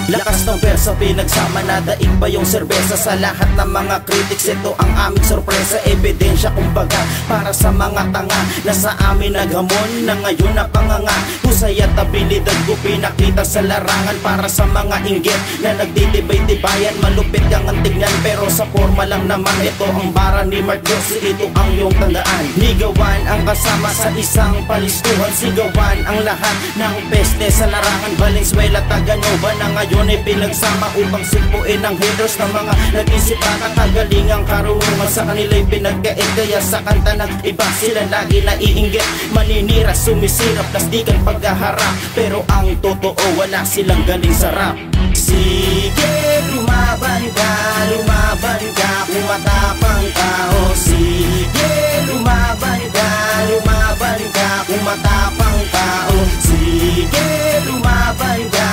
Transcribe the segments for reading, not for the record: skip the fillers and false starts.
Lakas ng persa, pinagsama na daig pa yung serbesa. Sa lahat ng mga critics, ito ang aming sorpresa. Ebidensya kumbaga para sa mga tanga na sa amin naghamon na ngayon napanganga. Husay at abilidad ko pinakita sa larangan para sa mga inggit na nagdidibay-dibayan. Malupit kang ang tignan pero sa forma lang naman. Ito ang bara ni Mark Jose, ito ang iyong tandaan. Ligawan ang kasama sa isang palistuhan. Sigawan ang lahat ng peste sa larangan. Valenzuela, Taganova na ngayon ay pinagsama upang sumpuin ang haters ng mga nag-isip at ang kagalingang karunungan. Sa kanila'y pinagkait kaya sa kanta ng iba sila lagi naiinggit. Maninira, sumisirap, plastikan pagkaharap, pero ang totoo wala silang galing sa rap. Sige, lumaban ka, kung matapang ka. O sige, lumaban ka, kung matapang ka. O sige, lumaban ka,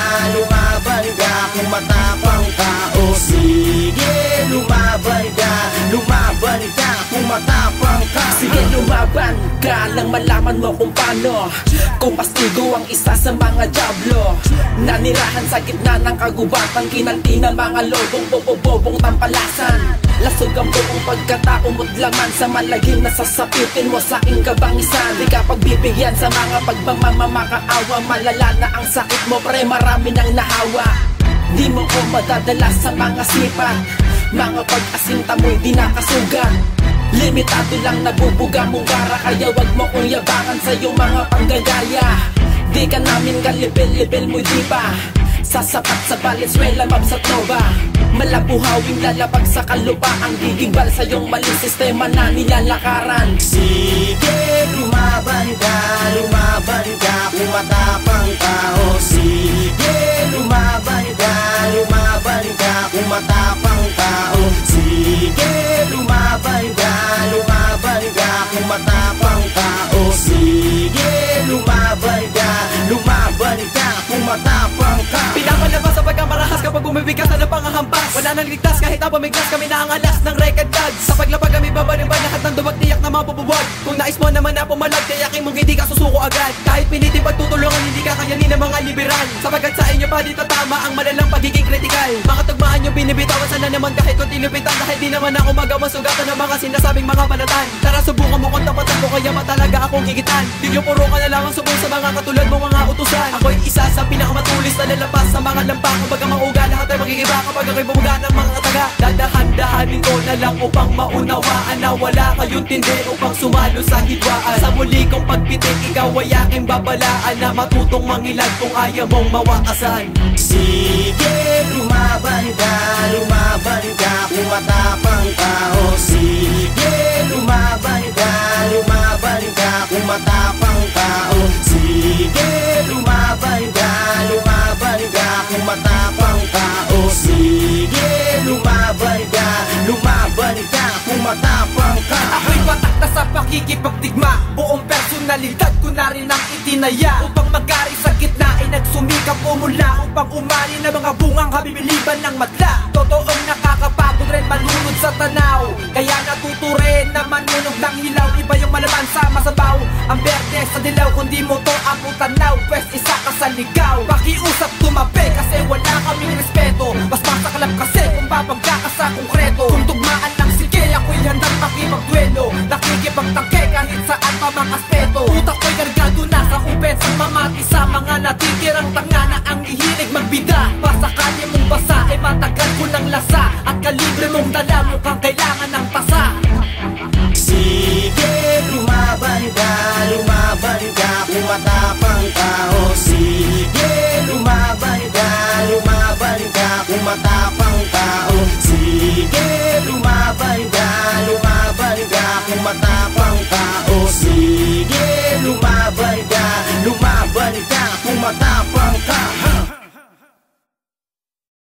kung matapang ka. O sige, lumaban ka, kung matapang ka. Sige, lumaban ka lang malaman mo kung paano. Kung pastigo ang isa sa mga diablo, nanirahan sa gitna ng kagubatan, kinanti ng mga lobong bobong tampalasan. Lasog ang buong pagkatao mo't laman sa malagim na sasapitin mo sa aking kabangisan. Di ka pagbibigyan sa mga pagmamamakaawa, malala na ang sakit mo pre, marami nang nahawa. Di mo ko madadala sa mga sipat, mga pag-asinta mo'y di nakasugat. Limitado lang nabubuga mong gara, kaya wag mo kong yabangan sa iyong mga panggagaya. Di ka namin kalibel-libel mo'y di ba sasapat sa Valenzuela, Mabs at Nova. Malabuhawing lalapag sa kalupa, ang gigigbal sa iyong maling sistema na nilalakaran. Sige, lumaban ka, kung matapang ka. O sige, lumaban ka, kung matapang ka. O sige, lumaban ka, kung matapang ka. O sige, lumaban ka, kung matapang ka. Pinapalabas sa pagkamarahas kapag bumibigas na ng pangahampas. Wala nang ligtas kahit na pamiglas, kami na ang alas ng record tags. Sa paglapag kami babaliban lahat ng duwag, tiyak na mabubuwag. Kung nais mo naman na pumalag, tiyakin mong hindi ka susuko agad. Kahit pilitin pagtutulungan, hindi ka kayanin ng mga liberal. Sapagkat sa inyo pa dito tama ang malalang pagiging kritikal. Mga tugmaan yung binibitawan, sana naman kahit konti lupitan. Dahil di naman ako magawa sugatan ng mga sinasabing mga balatan. Tara subukan mo kung tapatan ko, kaya ba talaga akong higitan. Di nyo puro ka na lang ang subong sa mga katulad mo mga utusan. Ako'y isa sa pinakamatulis na lalapas sa mga lampak. Kumbaga mauga, lahat ay magigiba kapag ako'y bumuga ng mga kataga. Dadahan-dahanin ko na lang upang maunawaan na wala kayong tindi upang sumalo sa hidwaan. Sa muli kong pagpitik, ikaw ay aking babalaan na matutong mangilag kung ayaw mong mawakasan. Sige, lumaban ka, kung matapang ka. O sige, lumaban ka, kung matapang ka. O sige, lumaban ka, kung matapang ka. O sige, lumaban ka, kung matapang ka. Ako'y patak na sa pakikipagdigma, buong personalidad ko na rin ang itinaya. Upang magari sa gitna ay nagsumikap umula, upang umani na mga bungang habibiliban ng madla. Totoong nakakapagod rin malunod sa tanaw, kaya natuto rin na manunog ng hilaw. Iba yung malaman sa masabaw, ang berde sa dilaw. Kundi mo to ang tanaw, pwes isa ka sa ligaw. Pakiusap tumabi kasi wala kaming respeto. Mas masakalap kasi kung babangga ka sa konkreto. Kung tugmaan lang sige, ako'y handang makipagduel.